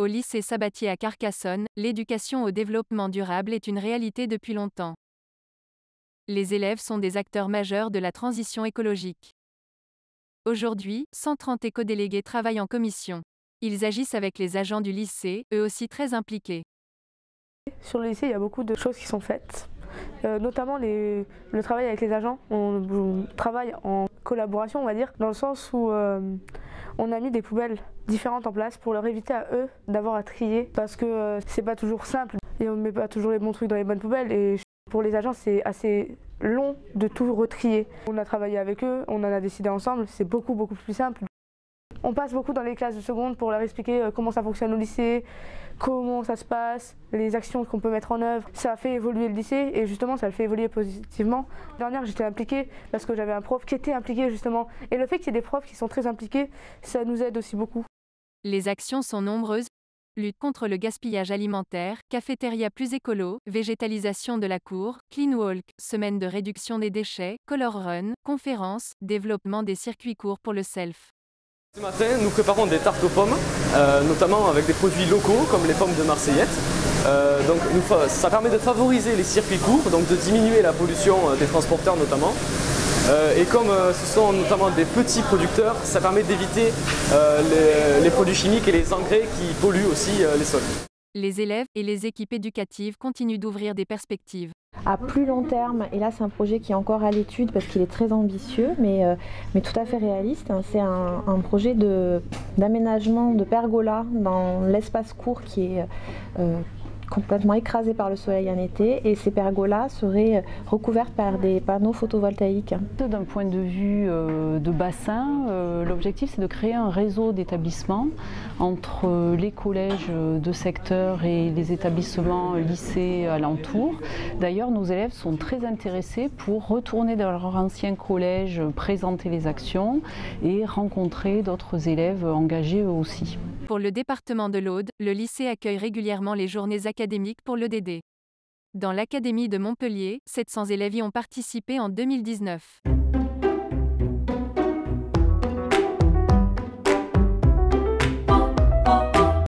Au lycée Sabatier à Carcassonne, l'éducation au développement durable est une réalité depuis longtemps. Les élèves sont des acteurs majeurs de la transition écologique. Aujourd'hui, 130 éco-délégués travaillent en commission. Ils agissent avec les agents du lycée, eux aussi très impliqués. Sur le lycée, il y a beaucoup de choses qui sont faites, notamment le travail avec les agents. On travaille en collaboration, on va dire, dans le sens où on a mis des poubelles différentes en place pour leur éviter à eux d'avoir à trier, parce que c'est pas toujours simple et on ne met pas toujours les bons trucs dans les bonnes poubelles. Et pour les agents, c'est assez long de tout retrier. On a travaillé avec eux, on en a décidé ensemble, c'est beaucoup plus simple. On passe beaucoup dans les classes de seconde pour leur expliquer comment ça fonctionne au lycée, comment ça se passe, les actions qu'on peut mettre en œuvre. Ça a fait évoluer le lycée et justement ça le fait évoluer positivement. L'année dernière j'étais impliquée parce que j'avais un prof qui était impliqué justement. Et le fait qu'il y ait des profs qui sont très impliqués, ça nous aide aussi beaucoup. Les actions sont nombreuses. Lutte contre le gaspillage alimentaire, cafétéria plus écolo, végétalisation de la cour, clean walk, semaine de réduction des déchets, color run, conférences, développement des circuits courts pour le self. Ce matin, nous préparons des tartes aux pommes, notamment avec des produits locaux comme les pommes de Marseillette. Ça permet de favoriser les circuits courts, donc de diminuer la pollution des transporteurs notamment. Et comme ce sont notamment des petits producteurs, ça permet d'éviter les produits chimiques et les engrais qui polluent aussi les sols. Les élèves et les équipes éducatives continuent d'ouvrir des perspectives. À plus long terme, et là c'est un projet qui est encore à l'étude parce qu'il est très ambitieux, mais tout à fait réaliste, hein. C'est un projet d'aménagement de pergola dans l'espace court qui est complètement écrasé par le soleil en été, et ces pergolas seraient recouvertes par des panneaux photovoltaïques. D'un point de vue de bassin, l'objectif c'est de créer un réseau d'établissements entre les collèges de secteur et les établissements lycées alentours. D'ailleurs, nos élèves sont très intéressés pour retourner dans leur ancien collège, présenter les actions et rencontrer d'autres élèves engagés eux aussi. Pour le département de l'Aude, le lycée accueille régulièrement les journées académiques pour l'EDD. Dans l'académie de Montpellier, 700 élèves y ont participé en 2019.